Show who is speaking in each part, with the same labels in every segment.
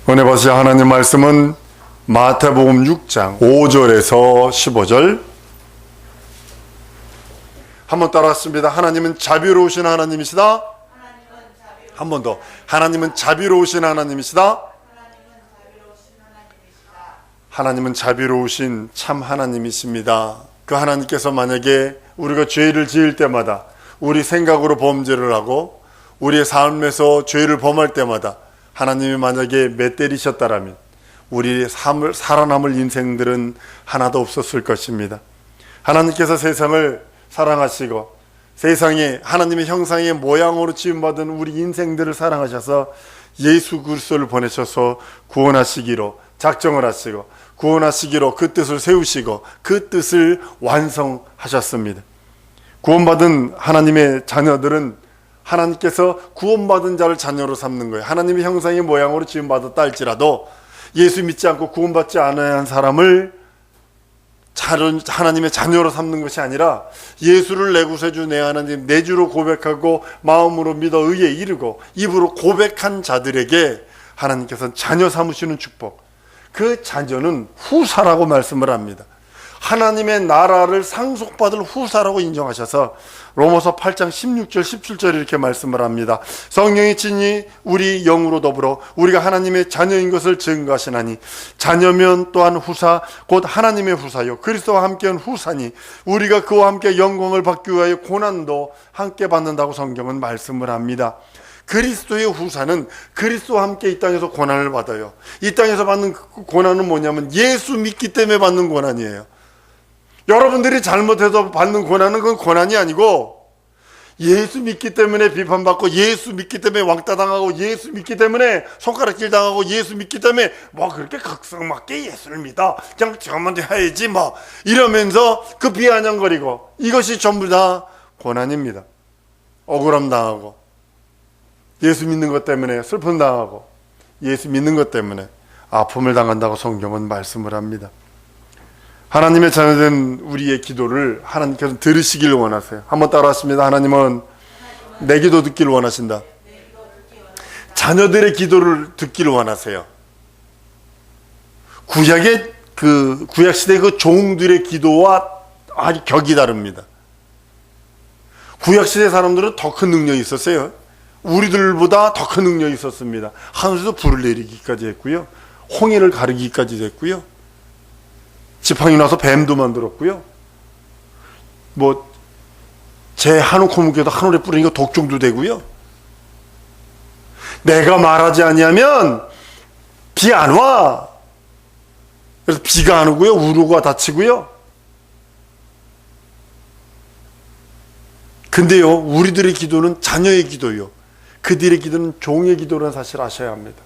Speaker 1: 은혜 받으실 하나님 말씀은 마태복음 6장 5절에서 15절. 한번 따라하겠습니다. 하나님은 자비로우신 하나님이시다. 한 번 더. 하나님은 자비로우신 하나님이시다. 하나님은 자비로우신 참 하나님이십니다. 그 하나님께서 만약에 우리가 죄를 지을 때마다, 우리 생각으로 범죄를 하고 우리의 삶에서 죄를 범할 때마다 하나님이 만약에 맷때리셨다라면 우리의 살아남을 인생들은 하나도 없었을 것입니다. 하나님께서 세상을 사랑하시고 세상에 하나님의 형상의 모양으로 지음받은 우리 인생들을 사랑하셔서 예수 그리스도를 보내셔서 구원하시기로 작정을 하시고 구원하시기로 그 뜻을 세우시고 그 뜻을 완성하셨습니다. 구원받은 하나님의 자녀들은 하나님께서 구원받은 자를 자녀로 삼는 거예요. 하나님의 형상의 모양으로 지음받았다 할지라도 예수 믿지 않고 구원받지 않아야 한 사람을 하나님의 자녀로 삼는 것이 아니라 예수를 내 구세주 내 하나님 내 주로 고백하고 마음으로 믿어 의에 이르고 입으로 고백한 자들에게 하나님께서는 자녀 삼으시는 축복, 그 자녀는 후사라고 말씀을 합니다. 하나님의 나라를 상속받을 후사라고 인정하셔서 로마서 8장 16절 17절 이렇게 말씀을 합니다. 성령의 친히 우리 영으로 더불어 우리가 하나님의 자녀인 것을 증거하시나니 자녀면 또한 후사 곧 하나님의 후사요 그리스도와 함께한 후사니 우리가 그와 함께 영광을 받기 위하여 고난도 함께 받는다고 성경은 말씀을 합니다. 그리스도의 후사는 그리스도와 함께 이 땅에서 고난을 받아요. 이 땅에서 받는 그 고난은 뭐냐면 예수 믿기 때문에 받는 고난이에요. 여러분들이 잘못해서 받는 고난은 그건 고난이 아니고 예수 믿기 때문에 비판받고 예수 믿기 때문에 왕따 당하고 예수 믿기 때문에 손가락질 당하고 예수 믿기 때문에 뭐 그렇게 각성맞게 예수를 믿어 그냥 저만 해야지 뭐 이러면서 그 비아냥거리고 이것이 전부 다 고난입니다. 억울함 당하고 예수 믿는 것 때문에 슬픔 당하고 예수 믿는 것 때문에 아픔을 당한다고 성경은 말씀을 합니다. 하나님의 자녀된 우리의 기도를 하나님께서 들으시길 원하세요. 한번 따라하십니다. 하나님은 내 기도 듣기를 원하신다. 자녀들의 기도를 듣기를 원하세요. 구약 시대 그 종들의 기도와 아주 격이 다릅니다. 구약 시대 사람들은 더 큰 능력이 있었어요. 우리들보다 더 큰 능력이 있었습니다. 하늘에서 불을 내리기까지 했고요. 홍해를 가르기까지 했고요. 지팡이 나서 뱀도 만들었고요. 재 한우 코묵에도 하늘에 뿌리니까 독종도 되고요. 내가 말하지 아니하면 비 안 와. 그래서 비가 안 오고요. 우루가 다치고요. 근데요, 우리들의 기도는 자녀의 기도요. 그들의 기도는 종의 기도라는 사실을 아셔야 합니다.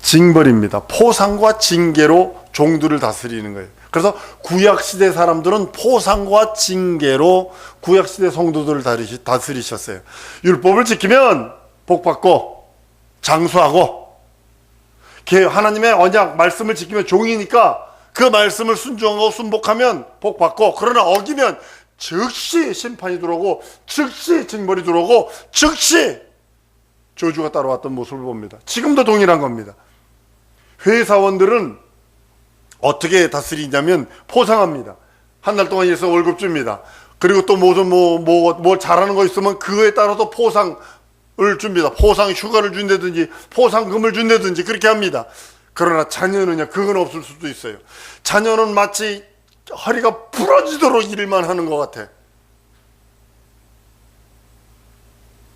Speaker 1: 징벌입니다. 포상과 징계로 종들을 다스리는 거예요. 그래서 구약시대 사람들은 포상과 징계로 구약시대 성도들을 다스리셨어요. 율법을 지키면 복받고 장수하고 하나님의 언약 말씀을 지키면 종이니까 그 말씀을 순종하고 순복하면 복받고 그러나 어기면 즉시 심판이 들어오고 즉시 징벌이 들어오고 즉시 저주가 따라왔던 모습을 봅니다. 지금도 동일한 겁니다. 회사원들은 어떻게 다스리냐면 포상합니다. 한 달 동안 일해서 월급 줍니다. 그리고 또 뭐 잘하는 거 있으면 그거에 따라서 포상을 줍니다. 포상 휴가를 준다든지 포상금을 준다든지 그렇게 합니다. 그러나 자녀는요, 그건 없을 수도 있어요. 자녀는 마치 허리가 부러지도록 일만 하는 것 같아.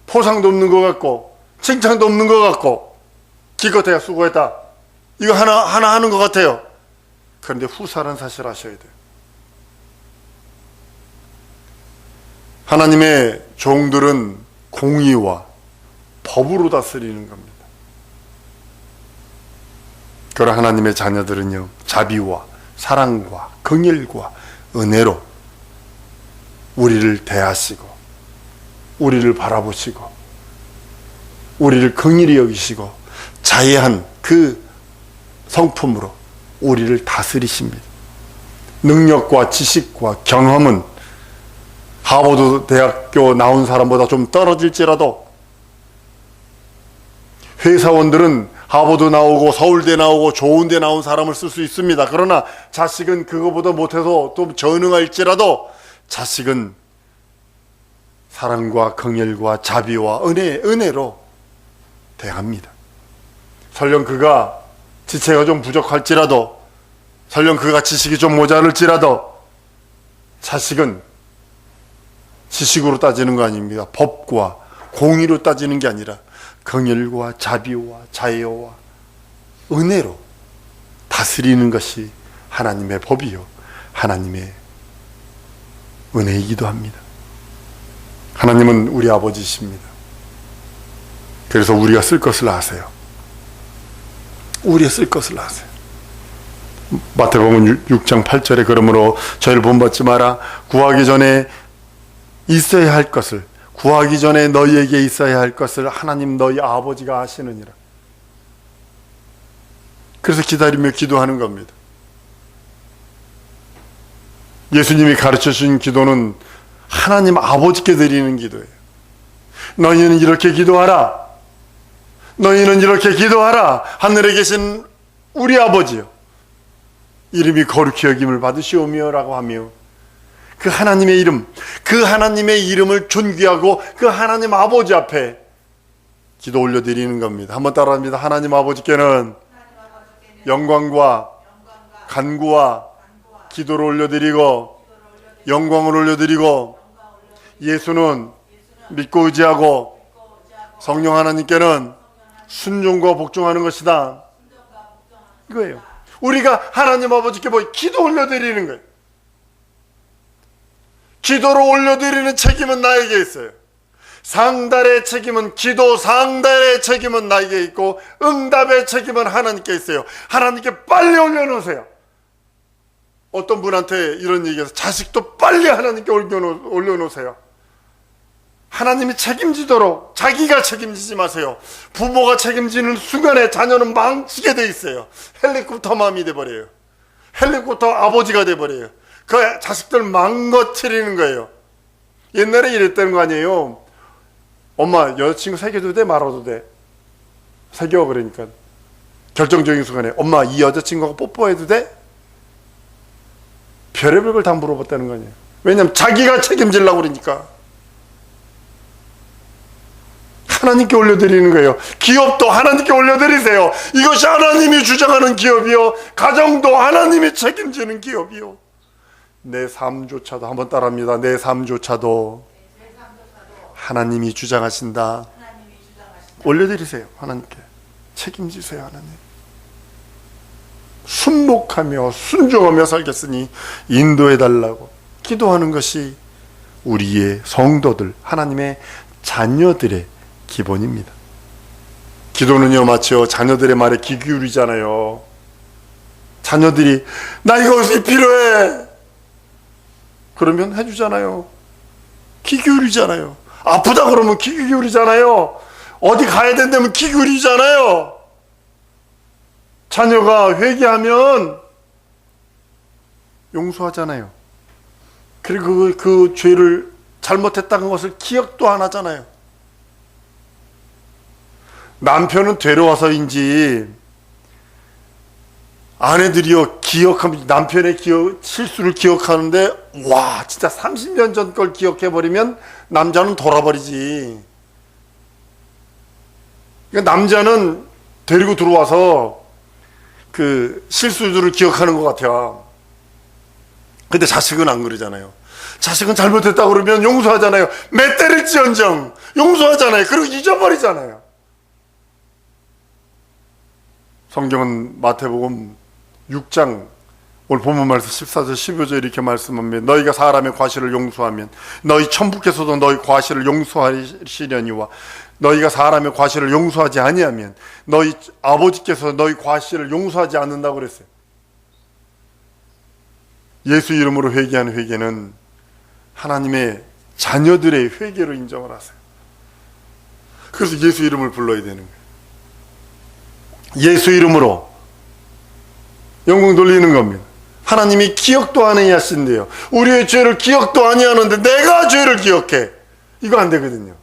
Speaker 1: 포상도 없는 것 같고 칭찬도 없는 것 같고 기껏해야 수고했다 이거 하나 하는 것 같아요. 그런데 후사라는 사실 아셔야 돼요. 하나님의 종들은 공의와 법으로 다스리는 겁니다. 그러나 하나님의 자녀들은요, 자비와 사랑과 긍휼과 은혜로 우리를 대하시고 우리를 바라보시고 우리를 긍휼히 여기시고 자애한 그 성품으로 우리를 다스리십니다. 능력과 지식과 경험은 하버드 대학교 나온 사람보다 좀 떨어질지라도 회사원들은 하버드 나오고 서울대 나오고 좋은 데 나온 사람을 쓸 수 있습니다. 그러나 자식은 그거보다 못해서 또 전능할지라도 자식은 사랑과 긍휼과 자비와 은혜로 대합니다. 설령 그가 지체가 좀 부족할지라도, 설령 그가 지식이 좀 모자랄지라도 자식은 지식으로 따지는 거 아닙니다. 법과 공의로 따지는 게 아니라 긍휼과 자비와 자애와 은혜로 다스리는 것이 하나님의 법이요 하나님의 은혜이기도 합니다. 하나님은 우리 아버지십니다. 그래서 우리가 쓸 것을 아세요. 우리가 쓸 것을 아세요. 마태복음 6장 8절에 그러므로 저희를 본받지 마라. 구하기 전에 있어야 할 것을, 구하기 전에 너희에게 있어야 할 것을 하나님 너희 아버지가 아시느니라. 그래서 기다리며 기도하는 겁니다. 예수님이 가르쳐주신 기도는 하나님 아버지께 드리는 기도예요. 너희는 이렇게 기도하라. 너희는 이렇게 기도하라. 하늘에 계신 우리 아버지요, 이름이 거룩히 여김을 받으시오며 라고 하며 그 하나님의 이름, 그 하나님의 이름을 존귀하고 그 하나님 아버지 앞에 기도 올려드리는 겁니다. 한번 따라합니다. 하나님 아버지께는 영광과 간구와 기도를 올려드리고 영광을 올려드리고, 예수는 믿고 의지하고 성령 하나님께는 순종과 복종하는 것이다. 이거예요. 우리가 하나님 아버지께 기도 올려드리는 거예요. 기도를 올려드리는 책임은 나에게 있어요. 상달의 책임은, 기도 상달의 책임은 나에게 있고 응답의 책임은 하나님께 있어요. 하나님께 빨리 올려놓으세요. 어떤 분한테 이런 얘기해서 자식도 빨리 하나님께 올려놓으세요. 하나님이 책임지도록 자기가 책임지지 마세요. 부모가 책임지는 순간에 자녀는 망치게 돼 있어요. 헬리콥터 맘이 돼버려요. 헬리콥터 아버지가 돼버려요. 그 자식들 망가뜨리는 거예요. 옛날에 이랬다는 거 아니에요. 엄마 여자친구 사귀어도 돼? 말아도 돼? 사귀어. 그러니까 결정적인 순간에 엄마 이 여자친구하고 뽀뽀해도 돼? 별의별 걸 다 물어봤다는 거 아니에요. 왜냐면 자기가 책임지려고 그러니까. 하나님께 올려드리는 거예요. 기업도 하나님께 올려드리세요. 이것이 하나님이 주장하는 기업이요, 가정도 하나님이 책임지는 기업이요. 내 삶조차도, 한번 따라합니다. 내 삶조차도 하나님이 주장하신다. 올려드리세요. 하나님께 책임지세요. 하나님 순복하며 순종하며 살겠으니 인도해달라고 기도하는 것이 우리의 성도들, 하나님의 자녀들의 기본입니다. 기도는요, 마치요 자녀들의 말에 귀 기울이잖아요. 자녀들이 나 이것이 필요해 그러면 해주잖아요. 귀 기울이잖아요. 아프다 그러면 귀 기울이잖아요. 어디 가야 된다면 귀 기울이잖아요. 자녀가 회개하면 용서하잖아요. 그리고 그 죄를 잘못했다는 것을 기억도 안 하잖아요. 남편은 되려와서인지 아내들이요 기억하면 남편의 실수를 기억하는데, 와 진짜 30년 전 걸 기억해버리면 남자는 돌아버리지. 그러니까 남자는 데리고 들어와서 그 실수들을 기억하는 것 같아요. 근데 자식은 안 그러잖아요. 자식은 잘못했다 그러면 용서하잖아요. 몇 때릴지언정 용서하잖아요. 그리고 잊어버리잖아요. 성경은 마태복음 6장 오늘 본문 말씀 14절 15절 이렇게 말씀합니다. 너희가 사람의 과실을 용서하면 너희 천부께서도 너희 과실을 용서하시려니와 너희가 사람의 과실을 용서하지 아니하면 너희 아버지께서 너희 과실을 용서하지 않는다고 그랬어요. 예수 이름으로 회개하는 회개는 하나님의 자녀들의 회개로 인정을 하세요. 그래서 예수 이름을 불러야 되는 거예요. 예수 이름으로 영광 돌리는 겁니다. 하나님이 기억도 안 하신대요. 우리의 죄를 기억도 아니하는데 내가 죄를 기억해. 이거 안 되거든요.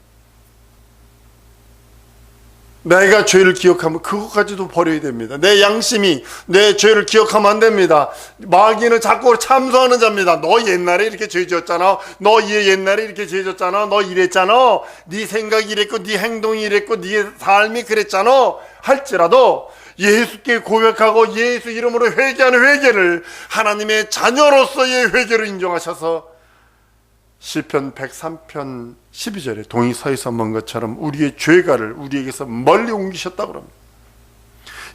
Speaker 1: 내가 죄를 기억하면 그것까지도 버려야 됩니다. 내 양심이 내 죄를 기억하면 안 됩니다. 마귀는 자꾸 참소하는 자입니다. 너 옛날에 이렇게 죄 지었잖아. 너 옛날에 이렇게 죄 지었잖아. 너 이랬잖아. 네 생각이 이랬고 네 행동이 이랬고 네 삶이 그랬잖아. 할지라도 예수께 고백하고 예수 이름으로 회개하는 회개를 하나님의 자녀로서의 회개로 인정하셔서 시편 103편 12절에 동이 서에서 먼 것처럼 우리의 죄가를 우리에게서 멀리 옮기셨다고 합니다.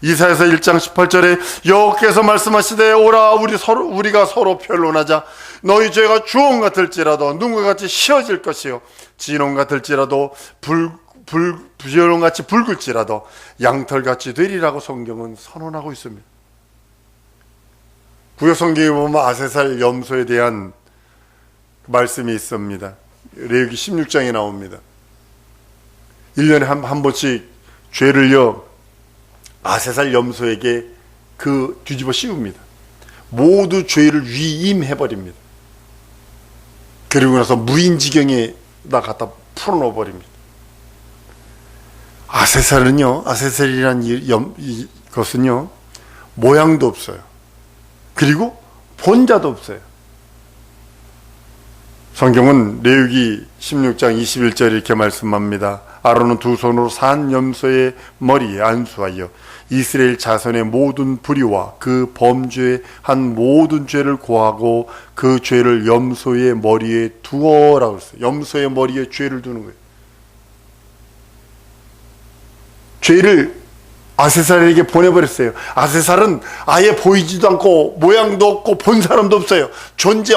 Speaker 1: 이사야서 1장 18절에 여호와께서 말씀하시되 오라 우리가 서로 변론하자. 너희 죄가 주홍 같을지라도 눈과 같이 씌어질 것이요 진홍 같을지라도 부여론같이 붉을지라도 양털같이 되리라고 성경은 선언하고 있습니다. 구약 성경에 보면 아세살 염소에 대한 말씀이 있습니다. 레위기 16장에 나옵니다. 1년에 한 번씩 죄를요 아세살 염소에게 뒤집어 씌웁니다. 모두 죄를 위임해버립니다. 그리고 나서 무인지경에다 갖다 풀어넣어 버립니다. 아세살이란 것은요 모양도 없어요. 그리고 본자도 없어요. 성경은 레위기 16장 21절 이렇게 말씀합니다. 아론은 두 손으로 산 염소의 머리에 안수하여 이스라엘 자손의 모든 불의와 그 범죄한 모든 죄를 고하고 그 죄를 염소의 머리에 두어라고 했어요. 염소의 머리에 죄를 두는 거예요. 죄를 아세살에게 보내버렸어요. 아세살은 아예 보이지도 않고 모양도 없고 본 사람도 없어요.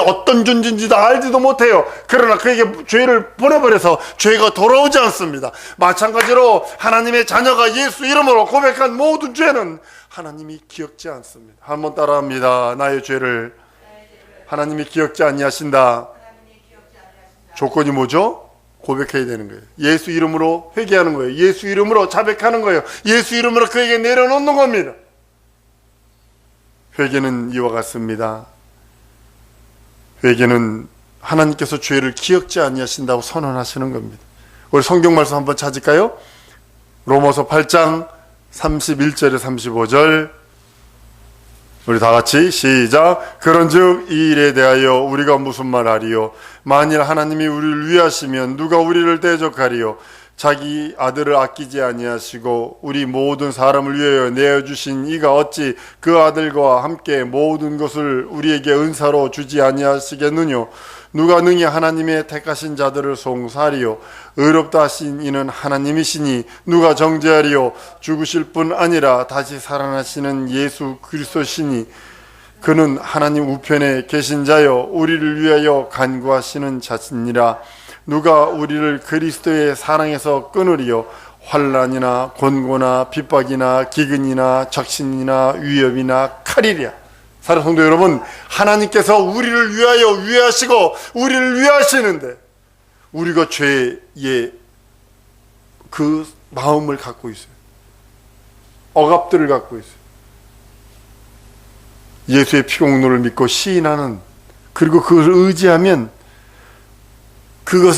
Speaker 1: 어떤 존재인지도 알지도 못해요. 그러나 그에게 죄를 보내버려서 죄가 돌아오지 않습니다. 마찬가지로 하나님의 자녀가 예수 이름으로 고백한 모든 죄는 하나님이 기억지 않습니다. 한번 따라합니다. 나의 죄를 하나님이 기억지 아니하신다. 조건이 뭐죠? 고백해야 되는 거예요. 예수 이름으로 회개하는 거예요. 예수 이름으로 자백하는 거예요. 예수 이름으로 그에게 내려놓는 겁니다. 회개는 이와 같습니다. 회개는 하나님께서 죄를 기억지 아니하신다고 선언하시는 겁니다. 우리 성경 말씀 한번 찾을까요? 로마서 8장 31절에 35절 우리 다 같이 시작. 그런즉 이 일에 대하여 우리가 무슨 말하리요? 만일 하나님이 우리를 위하시면 누가 우리를 대적하리요? 자기 아들을 아끼지 아니하시고 우리 모든 사람을 위하여 내어주신 이가 어찌 그 아들과 함께 모든 것을 우리에게 은사로 주지 아니하시겠느뇨? 누가 능히 하나님의 택하신 자들을 송사하리요? 의롭다 하신 이는 하나님이시니 누가 정죄하리요? 죽으실 뿐 아니라 다시 살아나시는 예수 그리스도시니 그는 하나님 우편에 계신 자요 우리를 위하여 간구하시는 자시니라. 누가 우리를 그리스도의 사랑에서 끊으리요? 환난이나 곤고나 핍박이나 기근이나 적신이나 위협이나 칼이랴. 사랑하는 성도 여러분, 하나님께서 우리를 위하여 위하시고 우리를 위하시는데 우리가 죄의 그 마음을 갖고 있어요. 억압들을 갖고 있어요. 예수의 피공로를 믿고 시인하는, 그리고 그것을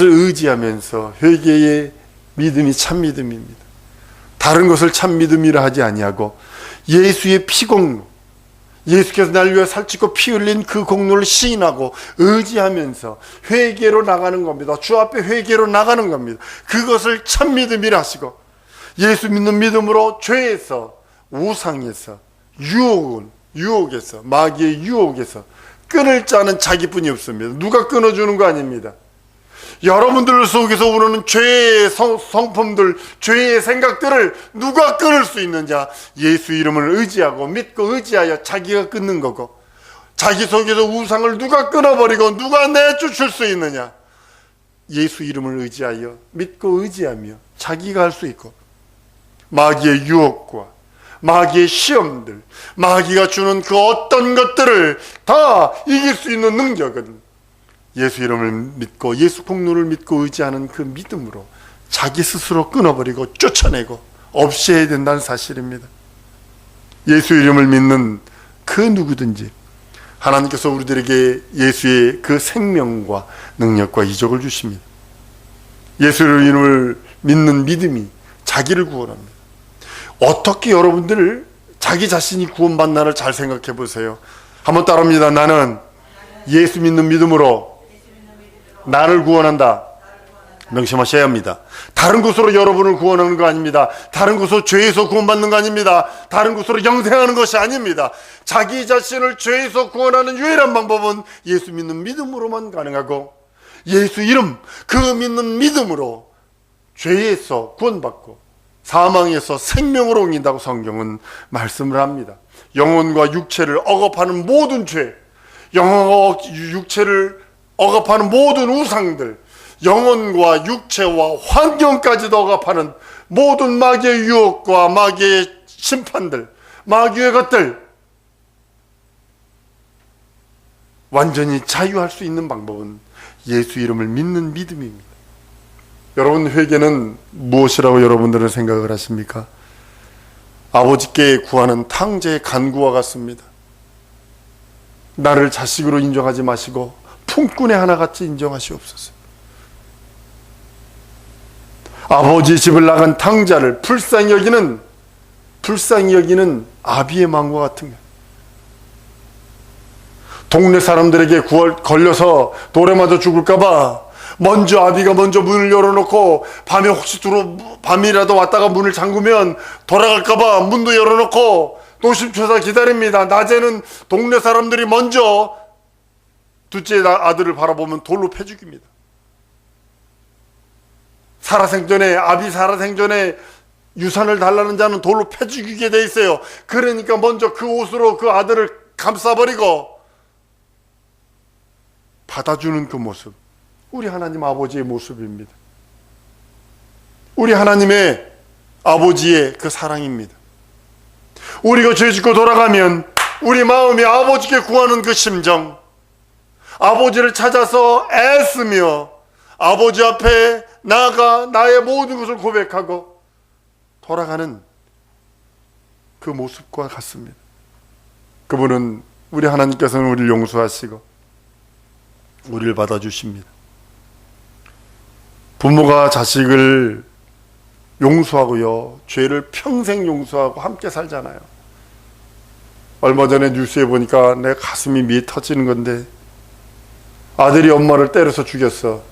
Speaker 1: 의지하면서 회개의 믿음이 참 믿음입니다. 다른 것을 참 믿음이라 하지 아니하고 예수의 피공로, 예수께서 날 위해 살찌고 피 흘린 그 공로를 시인하고 의지하면서 회개로 나가는 겁니다. 주 앞에 회개로 나가는 겁니다. 그것을 참 믿음이라 하시고 예수 믿는 믿음으로 죄에서, 우상에서, 유혹에서, 마귀의 유혹에서 끊을 자는 자기뿐이 없습니다. 누가 끊어주는 거 아닙니다. 여러분들 속에서 우러는 죄의 성품들, 죄의 생각들을 누가 끊을 수 있느냐? 예수 이름을 의지하고 믿고 의지하여 자기가 끊는 거고, 자기 속에서 우상을 누가 끊어버리고 누가 내쫓을 수 있느냐? 예수 이름을 의지하여 믿고 의지하며 자기가 할 수 있고, 마귀의 유혹과 마귀의 시험들, 마귀가 주는 그 어떤 것들을 다 이길 수 있는 능력은 예수 이름을 믿고 예수 공로를 믿고 의지하는 그 믿음으로 자기 스스로 끊어버리고 쫓아내고 없이 해야 된다는 사실입니다. 예수 이름을 믿는 그 누구든지 하나님께서 우리들에게 예수의 그 생명과 능력과 이적을 주십니다. 예수 이름을 믿는 믿음이 자기를 구원합니다. 어떻게 여러분들 자기 자신이 구원받나를 잘 생각해 보세요. 한번 따라합니다. 나는 예수 믿는 믿음으로 나를 구원한다. 명심하셔야 합니다. 다른 곳으로 여러분을 구원하는 거 아닙니다. 다른 곳으로 죄에서 구원받는 거 아닙니다. 다른 곳으로 영생하는 것이 아닙니다. 자기 자신을 죄에서 구원하는 유일한 방법은 예수 믿는 믿음으로만 가능하고, 예수 이름, 그 믿는 믿음으로 죄에서 구원받고 사망에서 생명으로 옮긴다고 성경은 말씀을 합니다. 영혼과 육체를 억압하는 모든 죄, 영혼과 육체를 억압하는 모든 우상들, 영혼과 육체와 환경까지도 억압하는 모든 마귀의 유혹과 마귀의 심판들, 마귀의 것들, 완전히 자유할 수 있는 방법은 예수 이름을 믿는 믿음입니다. 여러분, 회개는 무엇이라고 여러분들은 생각을 하십니까? 아버지께 구하는 탕제의 간구와 같습니다. 나를 자식으로 인정하지 마시고 품꾼의 하나같이 인정하시옵소서. 아버지 집을 나간 탕자를 불쌍히 여기는 아비의 마음과 같은 거예요. 동네 사람들에게 걸려서 돌에 맞아 죽을까봐 아비가 먼저 문을 열어놓고, 밤에 혹시 밤이라도 왔다가 문을 잠그면 돌아갈까봐 문도 열어놓고 노심초사 기다립니다. 낮에는 동네 사람들이 먼저 둘째 아들을 바라보면 돌로 패 죽입니다. 아비 살아생전에 유산을 달라는 자는 돌로 패 죽이게 돼 있어요. 그러니까 먼저 그 옷으로 그 아들을 감싸버리고 받아주는 그 모습, 우리 하나님 아버지의 모습입니다. 우리 하나님의 아버지의 그 사랑입니다. 우리가 죄 짓고 돌아가면 우리 마음이 아버지께 구하는 그 심정, 아버지를 찾아서 애쓰며 아버지 앞에 나아가 나의 모든 것을 고백하고 돌아가는 그 모습과 같습니다. 그분은, 우리 하나님께서는 우리를 용서하시고 우리를 받아주십니다. 부모가 자식을 용서하고요, 죄를 평생 용서하고 함께 살잖아요. 얼마 전에 뉴스에 보니까 내 가슴이 미어 터지는 건데, 아들이 엄마를 때려서 죽였어.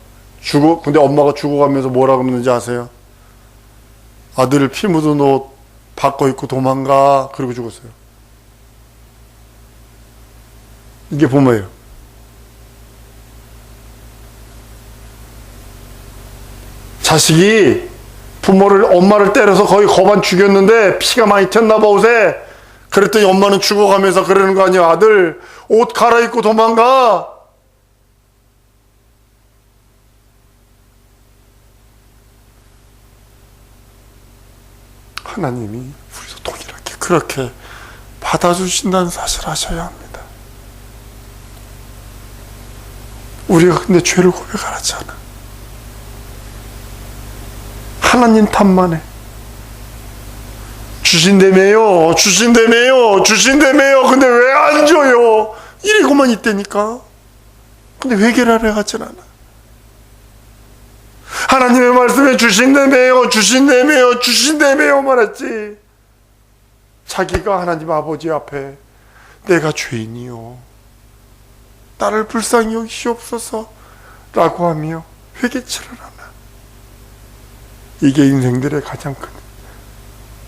Speaker 1: 근데 엄마가 죽어가면서 뭐라고 그러는지 아세요? 아들을 피 묻은 옷 바꿔 입고 도망가, 그러고 죽었어요. 이게 부모예요. 자식이 엄마를 때려서 거의 거반 죽였는데 피가 많이 튀었나 봐, 옷에. 그랬더니 엄마는 죽어가면서 그러는 거 아니야. 아들, 옷 갈아입고 도망가. 하나님이 우리도 동일하게 그렇게 받아주신다는 사실을 아셔야 합니다. 우리가 근데 죄를 고백 안 하잖아. 하나님 탓만 해. 주신다며요. 근데 왜 안 줘요? 이러고만 있다니까. 근데 회개를 하려 하진 않아. 하나님의 말씀에 주신다며요 말했지. 자기가 하나님 아버지 앞에 내가 죄인이요, 나를 불쌍히 여기시옵소서 라고 하며 회개치를 하나. 이게 인생들의 가장 큰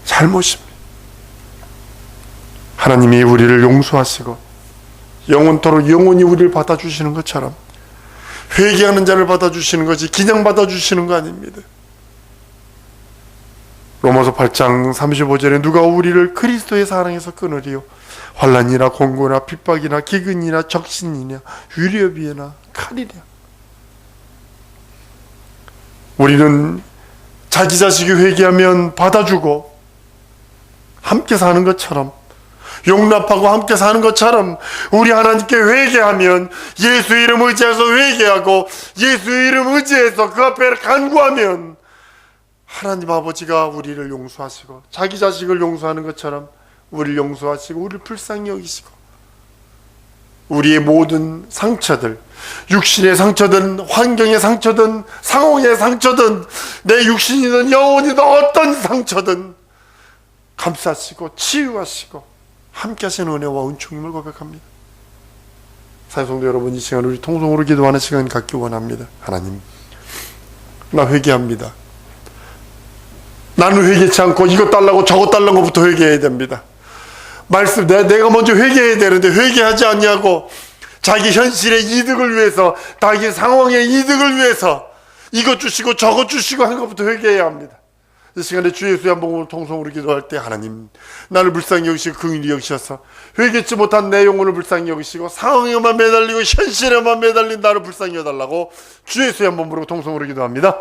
Speaker 1: 잘못입니다. 하나님이 우리를 용서하시고 영원토록 영원히 우리를 받아주시는 것처럼 회개하는 자를 받아주시는 거지 그냥 받아주시는 거 아닙니다. 로마서 8장 35절에 누가 우리를 그리스도의 사랑에서 끊으리요? 환난이나 공고나 핍박이나 기근이나 적신이나 위력이나 칼이랴. 우리는 자기 자식이 회개하면 받아주고 함께 사는 것처럼, 용납하고 함께 사는 것처럼, 우리 하나님께 회개하면 예수 이름 의지해서 회개하고 예수 이름 의지해서 그 앞에 간구하면 하나님 아버지가 우리를 용서하시고 자기 자식을 용서하는 것처럼 우리를 용서하시고 우리를 불쌍히 여기시고 우리의 모든 상처들, 육신의 상처든 환경의 상처든 상황의 상처든 내 육신이든 영혼이든 어떤 상처든 감싸시고 치유하시고 함께 하시는 은혜와 은총임을 고백합니다. 사랑성도 여러분, 이 시간 우리 통성으로 기도하는 시간 갖기 원합니다. 하나님, 나 회개합니다. 나는 회개치 않고 이것 달라고 저것 달라는 것부터 회개해야 됩니다. 말씀, 내가 먼저 회개해야 되는데 회개하지 않냐고 자기 현실의 이득을 위해서, 자기 상황의 이득을 위해서 이것 주시고 저것 주시고 하는 것부터 회개해야 합니다. 이 시간에 주 예수의 한 복음으로 통성으로 기도할 때, 하나님, 나를 불쌍히 여기시고 긍휼히 여기셔서 회개치 못한 내 영혼을 불쌍히 여기시고 상황에만 매달리고 현실에만 매달린 나를 불쌍히 여달라고 주 예수의 한 복음으로 통성으로 기도합니다.